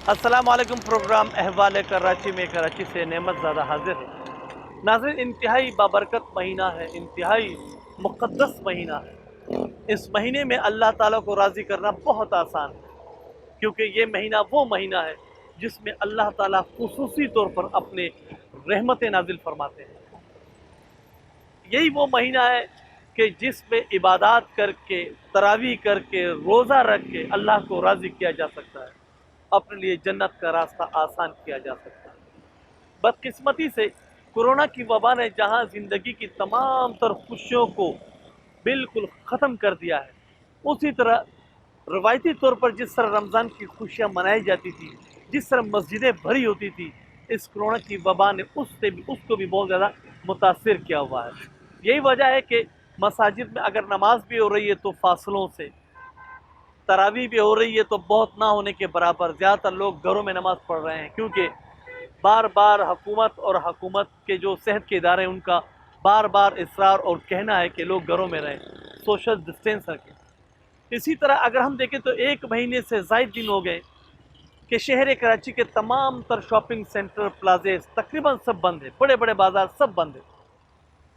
अस्सलाम वालेकुम। प्रोग्राम अहवाल कराची में कराची से नेमत ज़्यादा हाजिर है। नाज़रीन, इंतहाई बाबरकत महीना है, इंतहाई मुक़द्दस महीना है। इस महीने में अल्लाह ताला को राज़ी करना बहुत आसान है, क्योंकि ये महीना वो महीना है जिसमें अल्लाह ताला खुसूसी तौर पर अपने रहमतें नाजिल फरमाते हैं। यही वो महीना है कि जिसमें इबादत करके, तरावी करके, रोज़ा रख के अल्लाह को राज़ी किया जा सकता है, अपने लिए जन्नत का रास्ता आसान किया जा सकता है। बदकिस्मती से कोरोना की वबा ने जहां ज़िंदगी की तमाम तर खुशियों को बिल्कुल ख़त्म कर दिया है, उसी तरह रवायती तौर पर जिस तरह रमज़ान की खुशियाँ मनाई जाती थी, जिस तरह मस्जिदें भरी होती थी, इस कोरोना की वबा ने उसको भी बहुत ज़्यादा मुतासिर किया हुआ है। यही वजह है कि मसाजिद में अगर नमाज भी हो रही है तो फासलों से, तरावी भी हो रही है तो बहुत ना होने के बराबर, ज़्यादातर लोग घरों में नमाज पढ़ रहे हैं, क्योंकि बार बार हुकूमत और हुकूमत के जो सेहत के इदारे हैं उनका बार बार इसरार और कहना है कि लोग घरों में रहें, सोशल डिस्टेंस रखें। इसी तरह अगर हम देखें तो 1 महीने से ज़ायद दिन हो गए कि शहर कराची के तमाम तर शॉपिंग सेंटर, प्लाजे तकरीबन सब बंद है, बड़े बड़े बाजार सब बंद है।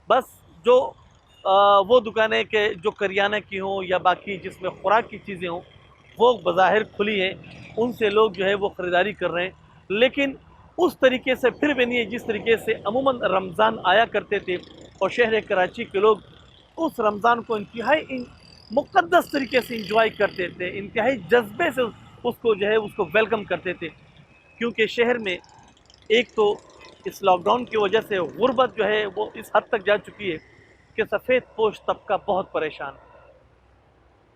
बस जो वो दुकानें के जो करियाना की हों या बाकी जिसमें खुराक की चीज़ें हों, वो बज़ाहिर खुली हैं, उनसे लोग जो है वो ख़रीदारी कर रहे हैं। लेकिन उस तरीके से फिर भी नहीं है जिस तरीके से अमूमन रमज़ान आया करते थे, और शहर कराची के लोग उस रमज़ान को इंतहाई मुक़द्दस तरीके से इंजॉय करते थे, इंतहाई जज्बे से उसको जो है उसको वेलकम करते थे। क्योंकि शहर में एक तो इस लॉकडाउन की वजह से गुर्बत जो है वो इस हद तक जा चुकी है कि सफ़ेद पोश तबका बहुत परेशान है।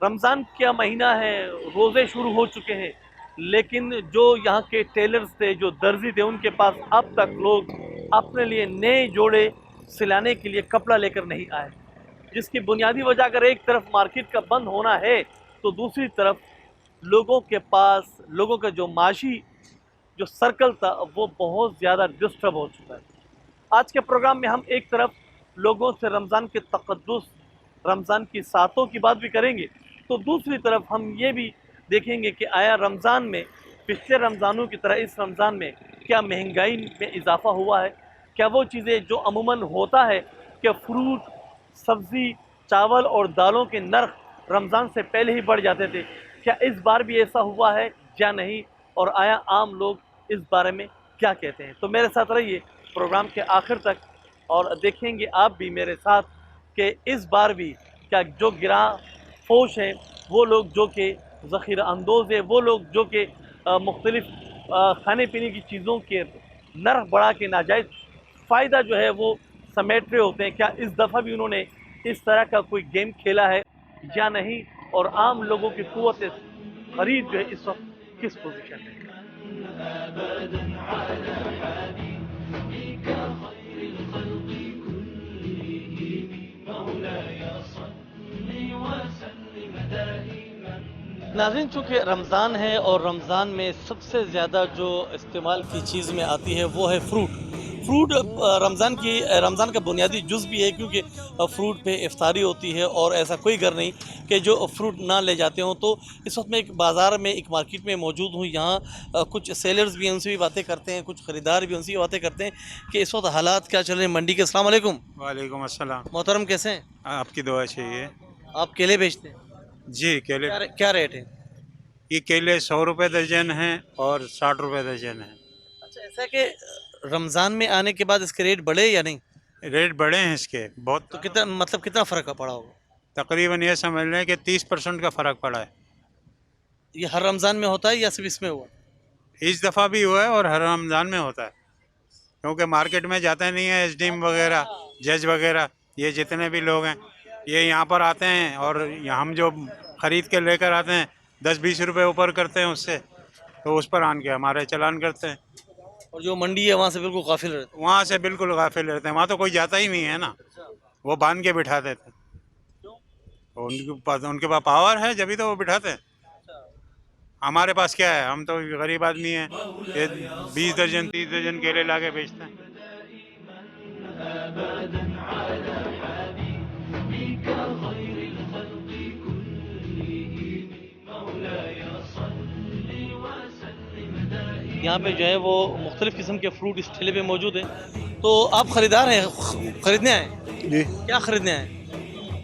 रमज़ान का महीना है, रोज़े शुरू हो चुके हैं, लेकिन जो यहाँ के टेलर्स थे, जो दर्जी थे, उनके पास अब तक लोग अपने लिए नए जोड़े सिलाने के लिए कपड़ा लेकर नहीं आए, जिसकी बुनियादी वजह अगर एक तरफ मार्केट का बंद होना है, तो दूसरी तरफ लोगों के पास, लोगों का जो माशी जो सर्कल था वो बहुत ज़्यादा डिस्टर्ब हो चुका है। आज के प्रोग्राम में हम एक तरफ लोगों से रमज़ान के तक़द्दुस, रमज़ान की सातों की बात भी करेंगे, तो दूसरी तरफ हम ये भी देखेंगे कि आया रमज़ान में पिछले रमज़ानों की तरह इस रमज़ान में क्या महंगाई में इजाफ़ा हुआ है? क्या वो चीज़ें जो अमूमन होता है कि फ्रूट, सब्ज़ी, चावल और दालों के नर्ख रमज़ान से पहले ही बढ़ जाते थे, क्या इस बार भी ऐसा हुआ है या नहीं? और आया आम लोग इस बारे में क्या कहते हैं? तो मेरे साथ रहिए प्रोग्राम के आखिर तक, और देखेंगे आप भी मेरे साथ कि इस बार भी क्या जो गिरा फोश हैं, वो लोग जो कि ज़ख़ीरा अंदोज़ है, वो लोग जो कि मुख्तलिफ़ खाने पीने की चीज़ों के नर्ख बढ़ा के नाजायज़ फ़ायदा जो है वो समेट रहे होते हैं, क्या इस दफ़ा भी उन्होंने इस तरह का कोई गेम खेला है या नहीं? और आम लोगों की क़ुव्वत ख़रीद जो है इस वक्त किस पोजीशन में है? नाज़रीन, चूँकि रमज़ान है और रमज़ान में सबसे ज़्यादा जो इस्तेमाल की चीज़ में आती है वो है फ्रूट। फ्रूट रमज़ान का बुनियादी जुज़ भी है, क्योंकि फ्रूट पे इफ्तारी होती है और ऐसा कोई घर नहीं कि जो फ्रूट ना ले जाते हों। तो इस वक्त मैं एक बाज़ार में, एक मार्केट में मौजूद हूँ। यहाँ कुछ सेलर्स भी हैं, उनसे भी बातें करते हैं, कुछ ख़रीदार भी उनसे भी बातें करते हैं कि इस वक्त हालात क्या चल रहे हैं मंडी के। अस्सलाम वालेकुम। वालेकुम अस्सलाम। मोहतरम, कैसे हैं आपकी दुआ चाहिए। आप? केले बेचते हैं? जी, केले। क्या रेट है? ये केले 100 रुपये दर्जन हैं और 60 रुपये दर्जन हैं। अच्छा, ऐसा है कि रमज़ान में आने के बाद इसके रेट बढ़े या नहीं? रेट बढ़े हैं इसके बहुत। तो कितना, मतलब कितना फ़र्क पड़ा होगा? तकरीबन ये समझ लें कि 30% का फ़र्क पड़ा है। ये हर रमज़ान में होता है या सिर्फ इसमें हुआ? इस दफ़ा भी हुआ है और हर रमज़ान में होता है, क्योंकि मार्केट में जाते नहीं है एसडीएम वगैरह, जज वगैरह, ये जितने भी लोग हैं ये यहाँ पर आते हैं और हम जो ख़रीद के लेकर आते हैं 10-20 रुपये ऊपर करते हैं उससे, तो उस पर आन के हमारे चालान करते हैं। और जो मंडी है वहाँ से बिल्कुल काफ़िल रहते हैं? वहाँ से बिल्कुल गाफिल रहते हैं, वहाँ तो कोई जाता ही नहीं है ना, वो बांध के बिठा देते हैं। क्यों? उनके पास पावर है, जब भी तो वो बिठाते हैं। हमारे पास क्या है, हम तो गरीब आदमी हैं, ये 20 दर्जन 30 दर्जन केले ला के बेचते हैं। यहाँ पे जो है वो मुख्तलिफ़ किस्म के फ्रूट इस ठेले पे मौजूद है। तो आप ख़रीदार हैं, ख़रीदने आए? जी। क्या ख़रीदने आए?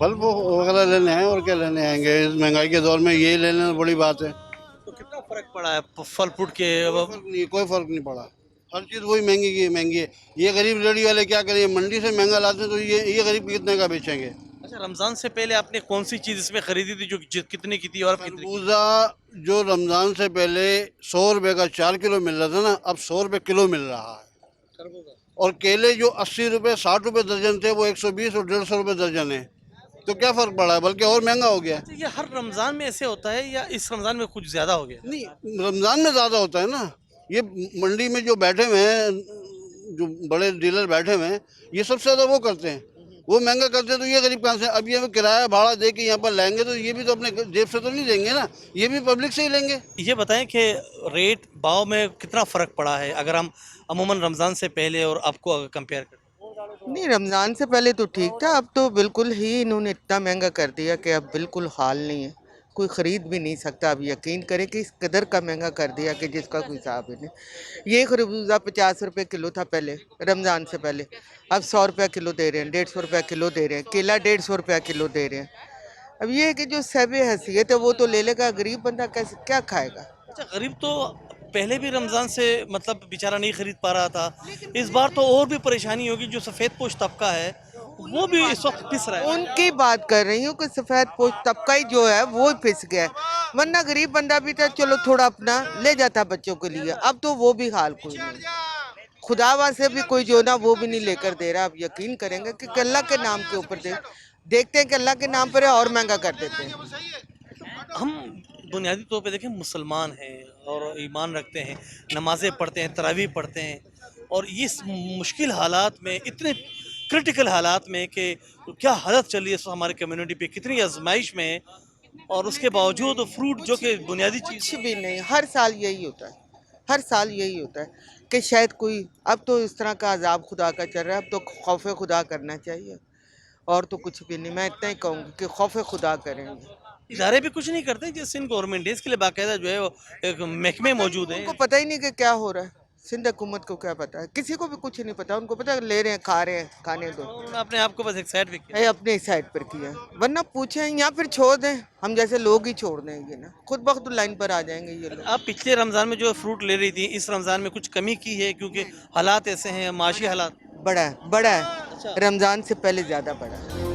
फल वो वगैरह लेने हैं और क्या लेने आएंगे, इस महंगाई के दौर में यही लेना बड़ी बात है। तो कितना फ़र्क पड़ा है फल फ्रूट के? कोई फर्क नहीं पड़ा। हर चीज़ वही महंगी की महंगी है। ये गरीब रेडी वाले क्या करेंगे, मंडी से महंगा लाते हैं तो ये गरीब कितने का बेचेंगे। अच्छा, रमज़ान से पहले आपने कौन सी चीज़ इसमें ख़रीदी थी जो कितने की थी और अब कितने की? खरबूजा जो रमजान से पहले 100 रुपए का 4 किलो मिल रहा था ना, अब 100 रुपए किलो मिल रहा है। और केले जो 80 रुपए 60 रुपए दर्जन थे वो 120 और 150 रुपए दर्जन है। तो क्या फर्क पड़ा है, बल्कि और महंगा हो गया है। अच्छा, ये हर रमज़ान में ऐसे होता है या इस रमज़ान में कुछ ज़्यादा हो गया? नहीं, रमजान में ज्यादा होता है ना। ये मंडी में जो बैठे हुए हैं, जो बड़े डीलर बैठे हुए हैं, ये सबसे ज्यादा वो करते हैं। वो महंगा करते हैं तो ये गरीब कहाँ से, अब ये किराया भाड़ा दे के यहाँ पर लाएंगे तो ये भी तो अपने जेब से तो नहीं देंगे ना, ये भी पब्लिक से ही लेंगे। ये बताएं कि रेट भाव में कितना फ़र्क पड़ा है अगर हम अमूमन रमज़ान से पहले और आपको अगर कंपेयर करें? नहीं, रमज़ान से पहले तो ठीक था, अब तो बिल्कुल ही इन्होंने इतना महंगा कर दिया कि अब बिल्कुल हाल नहीं है, कोई ख़रीद भी नहीं सकता। अब यकीन करें कि इस कदर का महंगा कर दिया कि जिसका कोई हिसाब ही नहीं। ये खरबूजा 50 रुपये किलो था पहले, रमज़ान से पहले, अब 100 रुपये किलो दे रहे हैं, 150 रुपये किलो दे रहे हैं, केला 150 रुपये किलो दे रहे हैं। अब ये है कि जो सहबे हैसियत है वो तो ले लेगा, गरीब बंदा कैसे क्या खाएगा। अच्छा, गरीब तो पहले भी रमज़ान से मतलब बेचारा नहीं खरीद पा रहा था, इस बार तो और भी परेशानी होगी। जो सफ़ेद पोश तबका है वो भी इस वक्त पिस रहा है। उनकी बात कर रही हूँ कि सफ़ेद पोश तबका ही जो है वो पिस गया है, वरना गरीब बंदा भी था चलो थोड़ा अपना ले जाता बच्चों के लिए। अब तो वो भी हाल कोई नहीं, खुदावा से भी कोई जो ना वो भी नहीं लेकर दे रहा। अब यकीन करेंगे कि अल्लाह के नाम के ऊपर देखते हैं कि अल्लाह के नाम पर है और महंगा कर देते हैं। हम बुनियादी तौर पे देखें, मुसलमान हैं और ईमान रखते हैं, नमाज़ें पढ़ते हैं, तरावीह पढ़ते हैं, और इस मुश्किल हालात में, इतने क्रिटिकल हालात में कि क्या हालत चल रही है इस वक्त हमारी कम्युनिटी पे, कितनी आजमाइश में है, और उसके बावजूद फ्रूट जो कि बुनियादी चीज़ कुछ भी नहीं, हर साल यही होता है, हर साल यही होता है कि शायद कोई, अब तो इस तरह का अजाब खुदा का चल रहा है, अब तो खौफ खुदा करना चाहिए और तो कुछ भी नहीं। मैं इतना ही कहूँगी कि खौफ खुदा करेंगे। इदारे भी कुछ नहीं करते। जैसे सिंध गवर्नमेंट है, इसके लिए बाकायदा जो है वो एक महकमे मौजूद हैं। उनको पता ही नहीं कि क्या हो रहा है, सिंध हुकूमत को क्या पता है, किसी को भी कुछ नहीं पता। उनको पता है ले रहे हैं, खा रहे हैं, खाने दो। उन्होंने अपने आप को बस एक साइड पे किया। ये अपने साइड पर किया, वरना पूछें या फिर छोड़ दें, हम जैसे लोग ही छोड़ देंगे ना, खुद बख्त लाइन पर आ जाएंगे ये लोग। आप पिछले रमज़ान में जो फ्रूट ले रही थी, इस रमज़ान में कुछ कमी की है क्योंकि हालात ऐसे हैं, माशी हालात? बड़ा है, बड़ा है, रमज़ान से पहले ज़्यादा बड़ा है।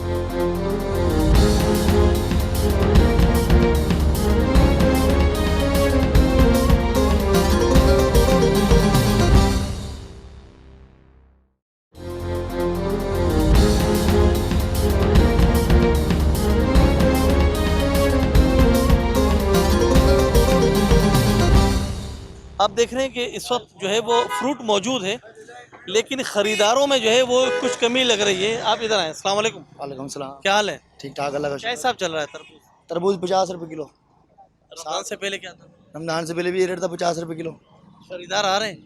आप देख रहे हैं कि इस वक्त जो है वो फ्रूट मौजूद है, लेकिन ख़रीदारों में जो है वो कुछ कमी लग रही है। आप इधर आए। अस्सलाम वालेकुम। वालेकुम सलाम। क्या हाल है? ठीक ठाक, अल्लाह का क्या शुक्र। हिसाब चल रहा है तरबूज? तरबूज 50 रुपये किलो। रमज़ान से पहले क्या था? रमजान से पहले भी ये रेट था 50 रुपये किलो। खरीदार आ रहे हैं?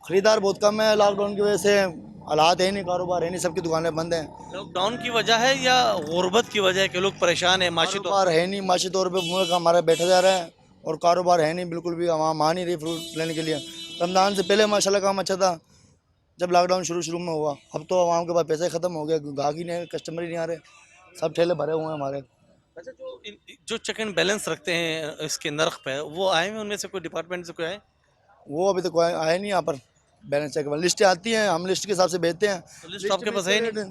खरीदार बहुत कम है, लॉकडाउन की वजह से हालात है नहीं, कारोबार है नहीं, सबकी दुकानें बंद हैं। लॉकडाउन की वजह है या गुर्बत की वजह है कि लोग परेशान हैं माशी तौर? कारोबार है नहीं, माशी तौर पे मुल्क हमारा बैठा जा रहा है और कारोबार है नहीं बिल्कुल भी। आवाम आ नहीं रही फ्रूट लेने के लिए। रमजान से पहले माशाल्लाह काम अच्छा था, जब लॉकडाउन शुरू में हुआ। अब तो आवाम के पास पैसे ख़त्म हो गए, गाहक ही नहीं, कस्टमर ही नहीं आ रहे, सब ठेले भरे हुए हैं हमारे। अच्छा, जो चेक एंड बैलेंस रखते हैं इसके नर्ख पे, वो आए हुए उनमें से कोई डिपार्टमेंट से कोई आए? वो अभी तक कोई आए नहीं यहाँ पर। बैलेंस चेक लिस्टें आती हैं, हम लिस्ट के हिसाब से बेचते हैं। तो लिस्ट आपके पास है नहीं?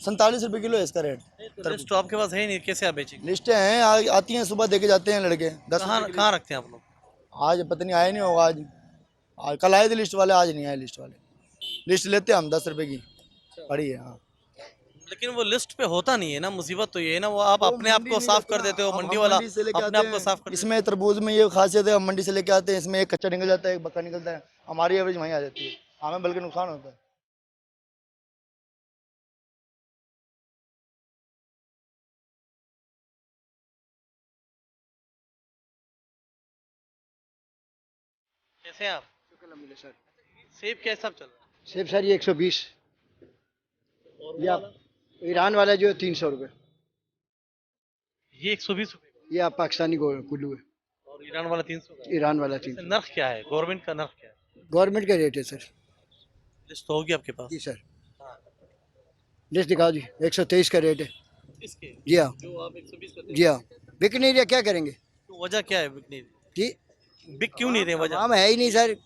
47 रुपये किलो है इसका रेट। तो लिस्ट तो आपके पास है नहीं, कैसे आप बेचेंगे? लिस्टें हैं, आती हैं, सुबह देके जाते हैं लड़के। 10 कहाँ रखते हैं आप लोग? आज पता नहीं आए नहीं होगा। आज कल आए थे लिस्ट वाले, आज नहीं आए लिस्ट वाले। लिस्ट लेते हैं हम 10 रुपये की पड़ी है। हाँ, लेकिन वो लिस्ट पे होता नहीं है ना, मुसीबत तो ये है ना, वो आप अपने आप को साफ कर देते हो, मंडी वाला अपने आप को साफ कर। इसमें तरबूज में ये खासियत है, हम मंडी से लेके आते हैं, इसमें एक कच्चा निकल जाता है, एक पक्का निकलता है। हमारी एवरेज वहीं आ जाती है, हमें बल्कि नुकसान होता है। कैसे हैं आप? सेब क्या हिसाब चल रहा है? सेब सर ये 120। ये आप ईरान वाला जो है 300 रुपये। ये 120 रुपये ये आप पाकिस्तानी कुल्लू है। और ईरान वाला 300 का। ईरान वाला 300। नर्ख क्या है, गवर्नमेंट का नर्ख क्या है? गवर्नमेंट का रेट है सर। लिस्ट तो होगी आपके पास। जी सर, लिस्ट दिखाओ जी। 123 का रेट है। इसके जी हाँ, जो आप 120 करते जी हाँ। बिक नहीं रहा, क्या करेंगे तो वजह क्या है बिक नहीं रही? जी। बिक क्यों नहीं रहे वजह? आवाम है ही नहीं सर,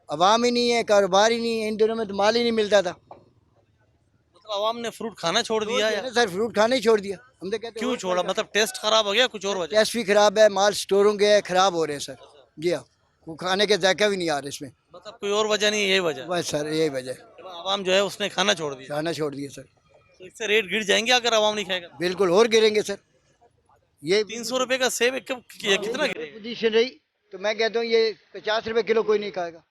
आवाम ही नहीं है, कारोबार ही नहीं है। इन दिनों में तो माल ही नहीं मिलता था। मतलब आवाम ने फ्रूट खाना छोड़ दिया या ना सर, फ्रूट खाना ही छोड़ दिया। हम तो कहते हैं क्यों और छोड़ा? मतलब टेस्ट खराब हो गया, कुछ और वजह? टेस्ट भी खराब है, माल स्टोरों के खराब हो रहे हैं सर। जी हाँ, वो खाने के जायका भी नहीं आ रहे इसमें। मतलब कोई और वजह नहीं, यही वजह? बस सर यही वजह है। आवाम जो है उसने खाना छोड़ दिया, खाना छोड़ दिया सर। तो इससे रेट गिर जाएंगे अगर आवाम नहीं खाएगा। बिल्कुल, और गिरेंगे सर। ये 300 रुपए का सेब कितना गिरेगा? पोजीशन रही तो मैं कहता हूँ ये 50 रुपए किलो कोई नहीं खाएगा।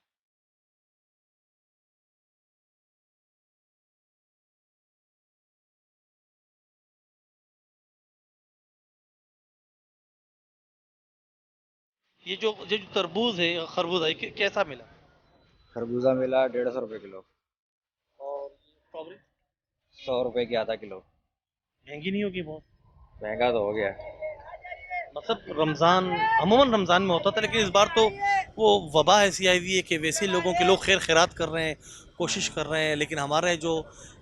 ये जो तरबूज है, खरबूज है, कैसा मिला? खरबूजा मिला 150 रुपये किलो। और स्ट्रॉबेरी 100 रुपये की आधा किलो। महंगी नहीं होगी बहुत? महंगा तो हो गया। मतलब रमज़ान अमूमन रमज़ान में होता था, लेकिन इस बार तो वो वबा ऐसी आई हुई है कि वैसे ही लोगों के लोग खैर खैरात कर रहे हैं, कोशिश कर रहे हैं, लेकिन हमारे जो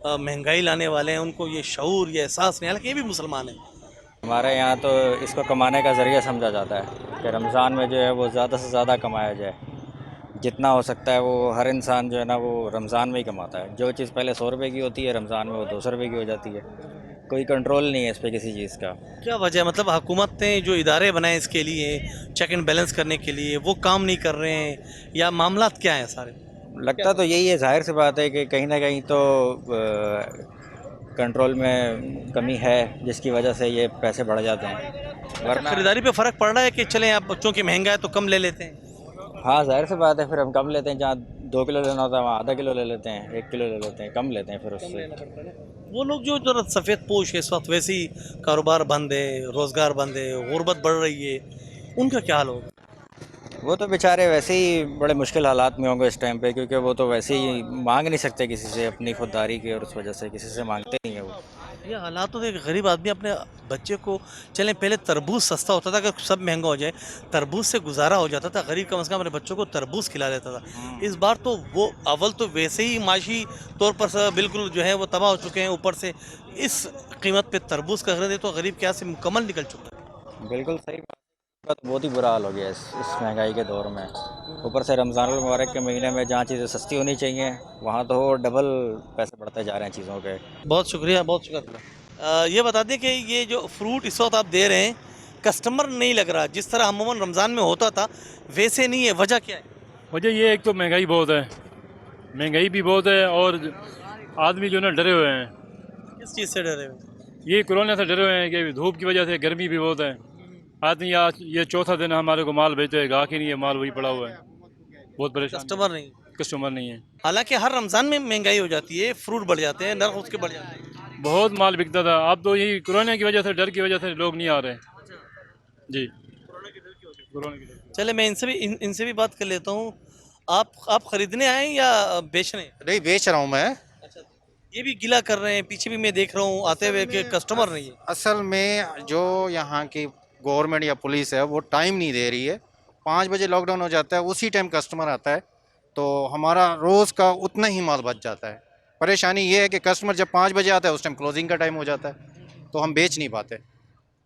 महंगाई लाने वाले हैं उनको ये शऊर, ये एहसास नहीं, हालांकि ये भी मुसलमान हैं। हमारे यहाँ तो इसको कमाने का ज़रिया समझा जाता है कि रमज़ान में जो है वो ज़्यादा से ज़्यादा कमाया जाए। जितना हो सकता है वो हर इंसान जो है ना वो रमज़ान में ही कमाता है। जो चीज़ पहले 100 रुपये की होती है रमज़ान में वो 200 रुपये की हो जाती है। कोई कंट्रोल नहीं है इस पर किसी चीज़ का। क्या वजह है? मतलब हुकूमत ने जो इदारे बनाए इसके लिए, चेक एंड बैलेंस करने के लिए, वो काम नहीं कर रहे हैं या मामलात क्या हैं सारे? लगता तो यही है, जाहिर सी बात है कि कहीं ना कहीं तो कंट्रोल में कमी है जिसकी वजह से ये पैसे बढ़ जाते हैं। वरना खरीदारी पे फ़र्क पड़ रहा है कि चलें आप बच्चों की महंगा है तो कम ले लेते हैं? हाँ, जाहिर सी बात है, फिर हम कम लेते हैं। जहाँ 2 किलो लेना होता है वहाँ आधा किलो ले लेते हैं, 1 किलो ले लेते हैं, कम लेते हैं फिर उससे। वो लोग जो जरा सफ़ेद पोश है, इस वक्त वैसे ही कारोबार बंद है, रोज़गार बंद है, गुर्बत बढ़ रही है, उनका क्या हाल होगा? वो तो बेचारे वैसे ही बड़े मुश्किल हालात में होंगे इस टाइम पे, क्योंकि वो तो वैसे ही मांग नहीं सकते किसी से अपनी खुददारी की, और उस वजह से किसी से मांगते नहीं है वो। ये हालात तो एक गरीब आदमी अपने बच्चे को, चलें पहले तरबूज सस्ता होता था, अगर सब महंगा हो जाए तरबूज से गुजारा हो जाता था, गरीब कम से कम अपने बच्चों को तरबूज खिला देता था। इस बार तो वो अव्वल तो वैसे ही माशी तौर पर सब बिल्कुल जो है वो तबाह हो चुके हैं, ऊपर से इस कीमत पे तरबूज का खरीदे तो गरीब क्या से मुकम्मल निकल चुका है। बिल्कुल सही बात है। तो बहुत ही बुरा हाल हो गया इस महंगाई के दौर में। ऊपर से रमज़ान मुबारक के महीने में जहाँ चीज़ें सस्ती होनी चाहिए वहाँ तो डबल पैसे बढ़ते जा रहे हैं चीज़ों के। बहुत शुक्रिया, बहुत शुक्रिया। ये बता दें कि ये जो फ्रूट इस वक्त आप दे रहे हैं, कस्टमर नहीं लग रहा जिस तरह अमूमन रमज़ान में होता था वैसे नहीं है, वजह क्या है? वजह ये एक तो महंगाई बहुत है, महंगाई भी बहुत है, और आदमी जो है ना डरे हुए हैं। किस चीज़ से डरे हुए? ये कोरोना से डरे हुए हैं कि धूप की वजह से, गर्मी भी बहुत है। आदमी आज ये चौथा दिन हमारे को माल बेचते हैं, गाहक ही नहीं है, माल वही पड़ा हुआ है, बहुत परेशान। कस्टमर नहीं। कस्टमर नहीं है। हालांकि हर रमज़ान में महंगाई हो जाती है, फ्रूट बढ़ जाते हैं, नर्ख उसके बढ़ जाते हैं। बहुत माल बिकता था, अब तो यही कोरोना की वजह से, डर की वजह से लोग नहीं आ रहे जी। कोरोना की डर की। चले मैं इनसे भी बात कर लेता हूँ। आप खरीदने आए हैं या बेचने? नहीं, बेच रहा हूँ मैं। अच्छा, ये भी गिला कर रहे हैं, पीछे भी मैं देख रहा हूँ आते हुए कि कस्टमर नहीं है। असल में जो यहाँ की गवर्नमेंट या पुलिस है वो टाइम नहीं दे रही है। 5 बजे लॉकडाउन हो जाता है, उसी टाइम कस्टमर आता है, तो हमारा रोज़ का उतना ही माल बच जाता है। परेशानी ये है कि कस्टमर जब 5 बजे आता है उस टाइम क्लोजिंग का टाइम हो जाता है, तो हम बेच नहीं पाते,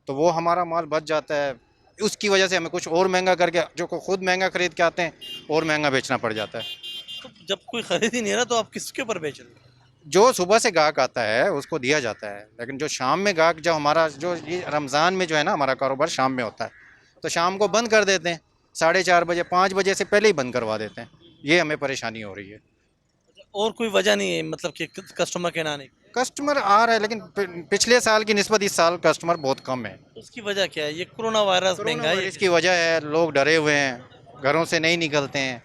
तो वो हमारा माल बच जाता है। उसकी वजह से हमें कुछ और महंगा करके, जो को खुद महंगा खरीद के आते हैं, और महंगा बेचना पड़ जाता है। तो जब कोई खरीद ही नहीं रहा तो आप किसके ऊपर बेच रहे हो? जो सुबह से गाहक आता है उसको दिया जाता है, लेकिन जो शाम में गाहक, जब हमारा जो ये रमज़ान में जो है ना हमारा कारोबार शाम में होता है, तो शाम को बंद कर देते हैं, 4:30 बजे, 5 बजे से पहले ही बंद करवा देते हैं। ये हमें परेशानी हो रही है। और कोई वजह नहीं है मतलब कि कस्टमर के ना आने की? कस्टमर आ रहा है, लेकिन पिछले साल की निस्बत इस साल कस्टमर बहुत कम है। उसकी वजह क्या है? ये कोरोना वायरस, महंगाई? इसकी वजह है लोग डरे हुए हैं, घरों से नहीं निकलते हैं,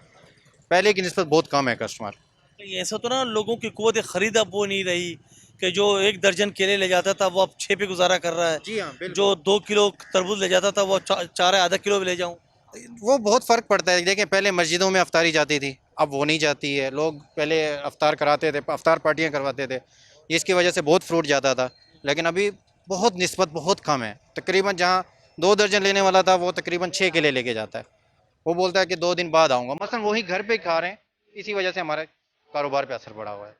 पहले की निस्बत बहुत कम है कस्टमर। ऐसा तो ना लोगों की कुव्वत खरीद अब वो नहीं रही कि जो 1 दर्जन केले ले जाता था वो अब 6 पे गुजारा कर रहा है। जी हाँ, बिल्कुल। जो 2 किलो तरबूज ले जाता था वो 4 आधा किलो भी ले जाऊँ। वो बहुत फ़र्क पड़ता है। देखें, पहले मस्जिदों में अफ्तारी जाती थी, अब वो नहीं जाती है। लोग पहले अफ्तार कराते थे, अफ्तार पार्टियाँ करवाते थे, इसकी वजह से बहुत फ्रूट जाता था, लेकिन अभी बहुत निस्बत बहुत कम है। तकरीबन जहाँ 2 दर्जन लेने वाला था वो तकरीबन 6 केले लेके जाता है। वो बोलता है कि 2 दिन बाद आऊँगा। मसलन वही घर पे खा रहे हैं, इसी वजह से हमारे कारोबार पे असर पड़ा हुआ है।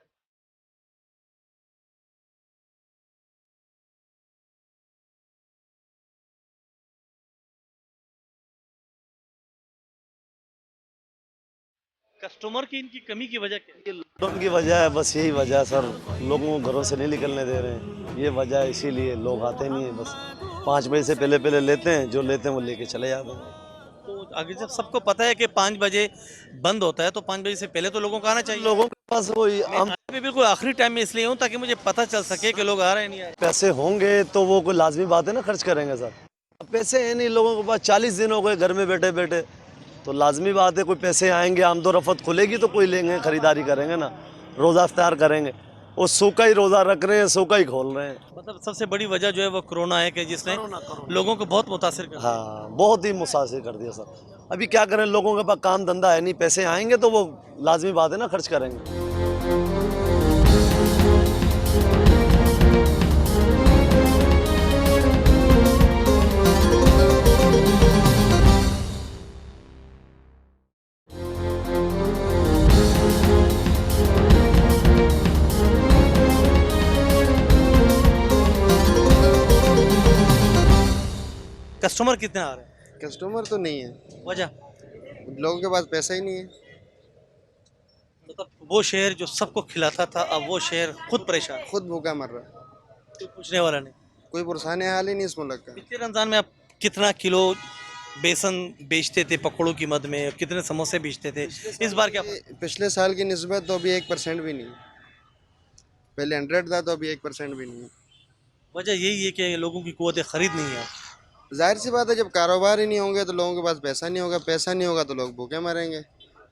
कस्टमर की इनकी कमी की वजह क्या है? लॉकडाउन की वजह है, बस यही वजह है सर। लोगों को घरों से नहीं निकलने दे रहे हैं, ये वजह है, इसीलिए लोग आते नहीं हैं। बस 5 बजे से पहले पहले लेते हैं, जो लेते हैं वो लेके चले जाते हैं। तो आगे जब सबको पता है कि 5 बजे बंद होता है तो 5 बजे से पहले तो लोगों को आना चाहिए। लोगों के पास वही मैं आज भी बिल्कुल आखिरी टाइम में इसलिए हूँ ताकि मुझे पता चल सके कि लोग आ रहे हैं नहीं आ रहे। पैसे होंगे तो वो कोई लाजमी बात है ना, खर्च करेंगे सर। अब पैसे हैं नहीं लोगों के पास, 40 दिन हो गए घर में बैठे बैठे, तो लाजमी बात है कोई पैसे आएंगे, आमदोरफ़्त खुलेगी तो कोई लेंगे, खरीदारी करेंगे ना, रोज़ा इफ्तार करेंगे। वो सूखा ही रोज़ा रख रहे हैं, सूखा ही खोल रहे हैं। मतलब सबसे बड़ी वजह जो है वो कोरोना है कि जिसने लोगों को बहुत मुतासिर कर दिया। हाँ, बहुत ही मुतासिर कर दिया सर। अभी क्या करें, लोगों के पास काम धंधा है नहीं, पैसे आएंगे तो वो लाजमी बात है ना, खर्च करेंगे। कस्टमर कितने आ रहे हैं? कस्टमर तो नहीं है, वजह लोगों के पास पैसा ही नहीं है। मतलब वो शहर जो सबको खिलाता था अब वो शहर खुद परेशान, खुद भूखा मर रहा है, कोई पूछने वाला नहीं। कोई पुरसाने हाल ही नहीं इस मुल्क का। पिछले रमजान में आप कितना किलो बेसन बेचते थे पकौड़ों की मद में, कितने समोसे बेचते थे? इस बार क्या पिछले साल की निस्बत तो अभी 1% भी नहीं, पहले 100 था तो अभी 1% भी नहीं। वजह यही है कि लोगों की कुव्वत खरीद नहीं है। जाहिर सी बात है, जब कारोबार ही नहीं होंगे तो लोगों के पास पैसा नहीं होगा, पैसा नहीं होगा तो लोग भूखे मरेंगे।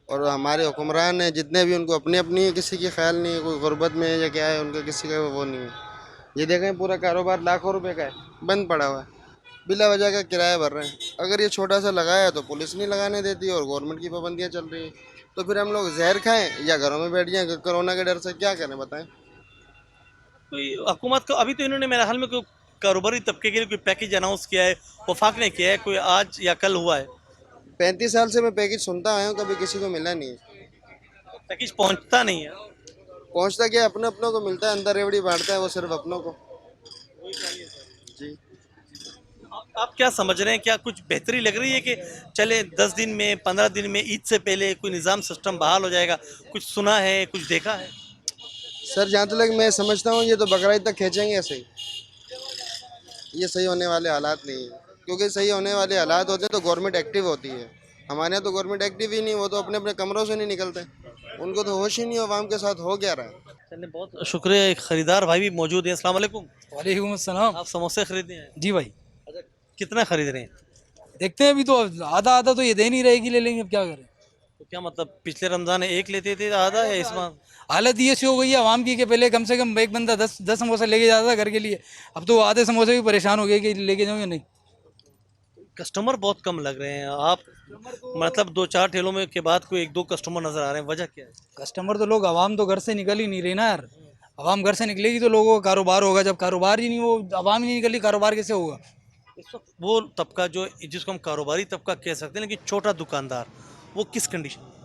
और हमारे हुक्मरान हैं जितने भी, उनको अपनी अपनी है, किसी की ख्याल नहीं है, कोई गुर्बत में है या क्या है, उनका किसी का वो नहीं है। ये देखें पूरा कारोबार लाखों रुपए का है, बंद पड़ा हुआ है, बिला वजह का किराया भर रहे हैं। अगर ये छोटा सा लगाया तो पुलिस नहीं लगाने देती और गवर्नमेंट की पाबंदियाँ चल रही हैं, तो फिर हम लोग जहर खाएं या घरों में बैठ जाएं कोरोना के डर से? क्या करें बताएं। कोई हुकूमत को अभी तो इन्होंने मेरे हाल में कोई कारोबारी तबके के लिए कोई पैकेज अनाउंस किया है, वफाक ने किया है, कोई आज या कल हुआ है? 35 साल से मैं पैकेज सुनता आया हूँ, कभी किसी को मिला नहीं है। पैकेज पहुंचता नहीं है। पहुँचता क्या, अपने अपनों को मिलता है, अंदर रेवड़ी बांटता है वो सिर्फ अपनों को। जी, आप क्या समझ रहे हैं, क्या कुछ बेहतरी लग रही है कि चले 10 दिन में 15 दिन में ईद से पहले कोई निज़ाम सिस्टम बहाल हो जाएगा? कुछ सुना है, कुछ देखा है? सर जहाँ तक मैं समझता हूँ ये तो बकरीद तक खींचेंगे ऐसे ही। ये सही होने वाले हालात नहीं है, क्योंकि सही होने वाले हालात होते तो गवर्नमेंट एक्टिव होती है। हमारे यहाँ तो गवर्नमेंट एक्टिव ही नहीं, वो तो अपने अपने कमरों से नहीं निकलते, उनको तो होश ही नहीं, अवाम के साथ हो क्या रहा है। चलिए बहुत शुक्रिया। एक खरीदार भाई भी मौजूद है। अस्सलाम वालेकुम। वालेकुम अस्सलाम। आप समोसे खरीदने हैं? जी भाई, अच्छा, कितना खरीद रहे हैं? देखते हैं, अभी तो आधा आधा तो ये दे नहीं रहेगी, ले लेंगे, अब क्या करें। तो क्या मतलब पिछले रमजान में एक लेते थे आधा, या इस बार? हालत ये सी हो गई है आवाम की कि पहले कम से कम एक बंदा 10 समोसा लेके जाता था घर के लिए, अब तो आधे समोसे भी परेशान हो गए कि लेके जाऊँ या नहीं। कस्टमर बहुत कम लग रहे हैं। आप मतलब 2-4 ठेलों में के बाद कोई 1-2 कस्टमर नजर आ रहे हैं, वजह क्या है? कस्टमर तो लोग, आवाम तो घर से निकल ही नहीं रही ना यार। आवाम घर से निकलेगी तो लोगों का कारोबार होगा, जब कारोबार ही नहीं, वो आवाम ही नहीं निकली, कारोबार कैसे होगा। इस वक्त वो तबका जो जिसको हम कारोबारी तबका कह सकते हैं, लेकिन छोटा दुकानदार, वो किस कंडीशन में?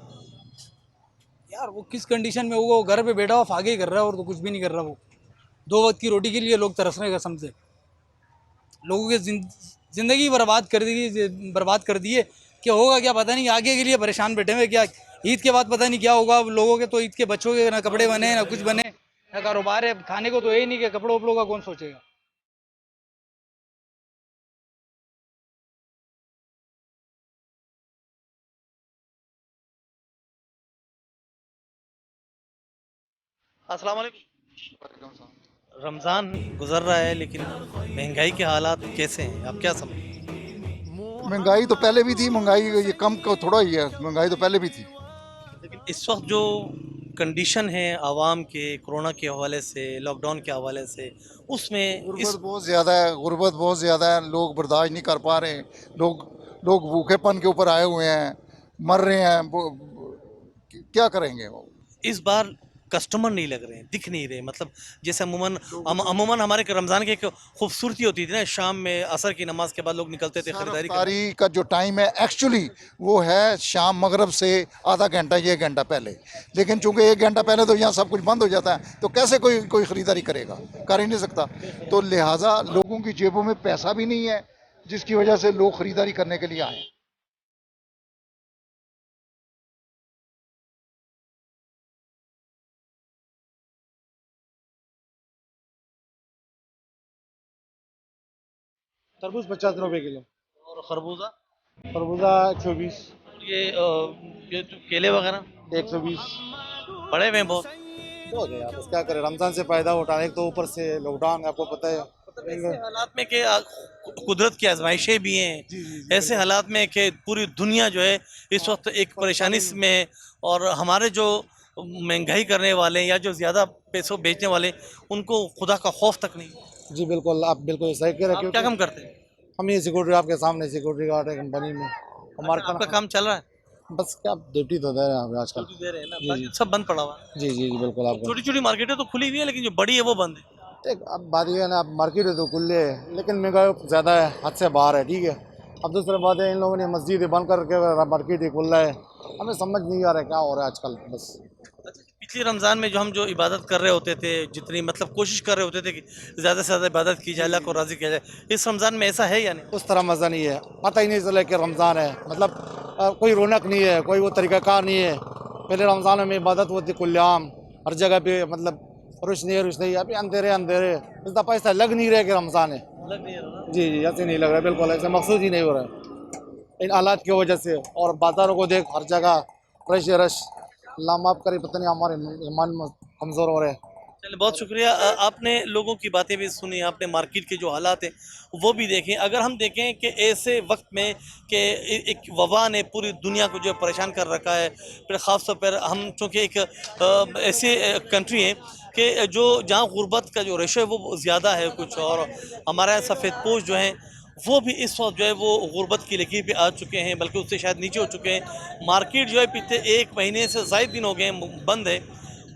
यार वो किस कंडीशन में होगा, वो घर पे बैठा हुआ फागे ही कर रहा है और तो कुछ भी नहीं कर रहा। वो 2 वक्त की रोटी के लिए लोग तरस रहे हैं कसम से। लोगों की ज़िंदगी बर्बाद कर दी है। क्या होगा क्या पता नहीं, आगे के लिए परेशान बैठे हुए। क्या ईद के बाद पता नहीं क्या होगा। लोगों के तो ईद के बच्चों के ना कपड़े बने ना कुछ बने ना कारोबार है, खाने को तो है ही नहीं कि कपड़ों वपड़ों का कौन सोचेगा। अस्सलाम वालेकुम। रमज़ान गुजर रहा है लेकिन महंगाई के हालात कैसे हैं, आप क्या समझ? महंगाई तो पहले भी थी, महंगाई ये कम को थोड़ा ही है, महंगाई तो पहले भी थी। लेकिन इस वक्त जो कंडीशन है आवाम के कोरोना के हवाले से, लॉकडाउन के हवाले से, उसमें गुर्बत बहुत ज़्यादा है, गुर्बत बहुत ज़्यादा है, लोग बर्दाश्त नहीं कर पा रहे हैं। लोग भूखेपन के ऊपर आए हुए हैं, मर रहे हैं, क्या करेंगे वो। इस बार कस्टमर नहीं लग रहे हैं, दिख नहीं रहे। मतलब जैसे अमूमन हमारे रमज़ान की एक खूबसूरती होती थी ना, शाम में असर की नमाज के बाद लोग निकलते थे खरीदारी करने। इफ्तारी का जो टाइम है एक्चुअली वो है शाम मगरब से आधा घंटा 1 घंटा पहले, लेकिन चूंकि 1 घंटा पहले तो यहाँ सब कुछ बंद हो जाता है, तो कैसे कोई ख़रीदारी करेगा, कर ही नहीं सकता। तो लिहाजा लोगों की जेबों में पैसा भी नहीं है, जिसकी वजह से लोग ख़रीदारी करने के लिए आए। तरबूज 50 रुपए किलो और खरबूजा, खरबूजा 120, ये जो केले वगैरह 120। बड़े हुए हैं बहुत। हो गया, बस क्या करें, रमज़ान से फ़ायदा उठाने, एक तो ऊपर से लॉकडाउन आपको पता है। ऐसे हालात में कि कुदरत की आजमाइशें भी हैं, ऐसे हालात में कि पूरी दुनिया जो है इस वक्त एक परेशानी में है, और हमारे जो महंगाई करने वाले हैं या जो ज़्यादा पैसों बेचने वाले, उनको खुदा का खौफ तक नहीं। जी बिल्कुल, आप बिल्कुल सही कह रहे हैं। आप क्या काम करते हैं? हम ये सिक्योरिटी, आपके सामने सिक्योरिटी गार्ड है कंपनी में हमारे। आपका काम चल रहा है? बस क्या ड्यूटी तो दे रहे हैं आजकल। दे रहे हैं ना, जी, बाकी जी। सब बंद पड़ा हुआ है। जी जी जी बिल्कुल। आपको छोटी छोटी मार्केटें तो खुली हुई है, लेकिन जो बड़ी है वो बंद है। एक अब बात ये है ना, अब मार्केट है तो खुले है, लेकिन महंगाई ज़्यादा है, हद से बाहर है, ठीक है। अब दूसरी बात है, इन लोगों ने मस्जिद बंद करके मार्केट ही खुल रहा है, हमें समझ नहीं आ रहा है क्या हो रहा है आजकल। बस पिछले रमज़ान में जो इबादत कर रहे होते थे, जितनी मतलब कोशिश कर रहे होते थे कि ज़्यादा से ज़्यादा इबादत की जाए, अल्लाह को राज़ी किया जाए, इस रमज़ान में ऐसा है या नहीं? उस तरह मज़ा नहीं है, पता ही नहीं चला कि रमज़ान है, मतलब कोई रौनक नहीं है, कोई वो तरीक़ाकार नहीं है। पहले रमज़ान में इबादत होती खुलेआम, हर जगह पे, मतलब रोशनी, अभी अंधेरे, इस दफ़ा ऐसा लग नहीं रहा कि रमज़ान है। लग नहीं रहा। जी जी, ऐसे नहीं लग रहा, बिल्कुल ऐसा मकसूद ही नहीं हो रहा है इन हालात की वजह से। और बाज़ारों को देख, हर जगह रश, अल्लाह माफ़ करे, पता नहीं हमारे ईमान कमज़ोर हो रहे हैं। चलिए, बहुत शुक्रिया। आपने लोगों की बातें भी सुनी, आपने मार्केट के जो हालात हैं वो भी देखें। अगर हम देखें कि ऐसे वक्त में कि एक वबा ने पूरी दुनिया को जो है परेशान कर रखा है, फिर ख़ास तौर पर हम चूँकि एक ऐसे कंट्री हैं कि जो जहाँ गुर्बत का जो रेशो है वो ज़्यादा है कुछ, और हमारे यहाँ सफ़ेदपोश जो हैं वो भी इस वक्त जो है वो गुर्बत की लकीर पे आ चुके हैं, बल्कि उससे शायद नीचे हो चुके हैं। मार्केट जो है पिछले 1 महीने से ज़ायद दिन हो गए हैं बंद है।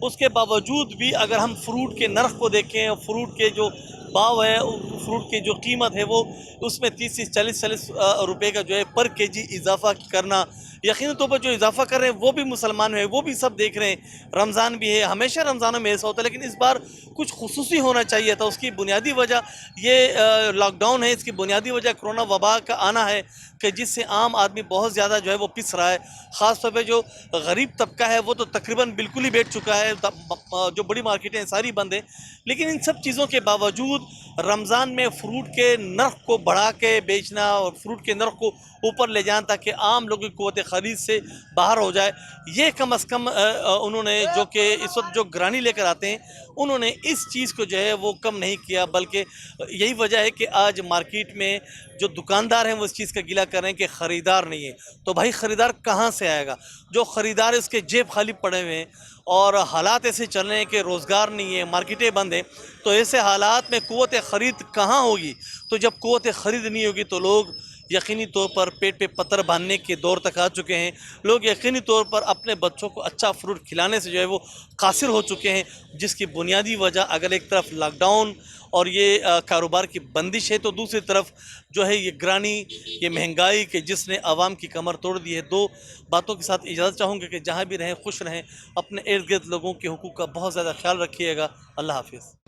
उसके बावजूद भी अगर हम फ्रूट के नर्ख को देखें, फ्रूट के जो भाव है, फ्रूट की जो कीमत है वो उसमें 30 40 रुपए का जो है पर केजी इजाफा करना, यकीनी तौर पर जो इजाफा कर रहे हैं वो भी मुसलमान है, वो भी सब देख रहे हैं। रमज़ान भी है, हमेशा रमज़ानों में ऐसा होता है, लेकिन इस बार कुछ खुसूसी होना चाहिए था। उसकी बुनियादी वजह ये लॉकडाउन है, इसकी बुनियादी वजह कोरोना वबा का आना है कि जिससे आम आदमी बहुत ज़्यादा जो है वो पिस रहा है। ख़ास तौर पे जो गरीब तबका है वो तो तकरीबन बिल्कुल ही बैठ चुका है, जो बड़ी मार्केटें सारी बंद हैं। लेकिन इन सब चीज़ों के बावजूद रमज़ान में फ़्रूट के नर्ख को बढ़ा के बेचना और फ्रूट के नर्ख को ऊपर ले जाना ताकि आम लोगों की क़ुव्वत ख़रीद से बाहर हो जाए, ये कम अज़ कम उन्होंने जो कि इस वक्त जो गिरानी लेकर आते हैं उन्होंने इस चीज़ को जो है वो कम नहीं किया। बल्कि यही वजह है कि आज मार्केट में जो दुकानदार हैं वो इस चीज़ का गिला कर रहे हैं कि ख़रीदार नहीं है। तो भाई ख़रीदार कहाँ से आएगा? जो ख़रीदार है उसके जेब खाली पड़े हुए हैं, और हालात ऐसे चल रहे हैं कि रोज़गार नहीं है, मार्केटें बंद हैं। तो ऐसे हालात में क़ुव्वत ख़रीद कहाँ होगी? तो जब क़ुव्वत ख़रीद नहीं होगी तो लोग यकीनी तौर पर पेट पे पत्थर बांधने के दौर तक आ चुके हैं। लोग यकीनी तौर पर अपने बच्चों को अच्छा फ्रूट खिलाने से जो है वो कासिर हो चुके हैं, जिसकी बुनियादी वजह अगर एक तरफ लॉकडाउन और ये कारोबार की बंदिश है, तो दूसरी तरफ जो है ये गिरानी, ये महंगाई के जिसने आवाम की कमर तोड़ दी है। 2 बातों के साथ इजाज़त चाहूँगा कि जहाँ भी रहें खुश रहें, अपने इर्द गिर्द लोगों के हुकूक का बहुत ज़्यादा ख्याल रखिएगा। अल्लाह हाफिज़।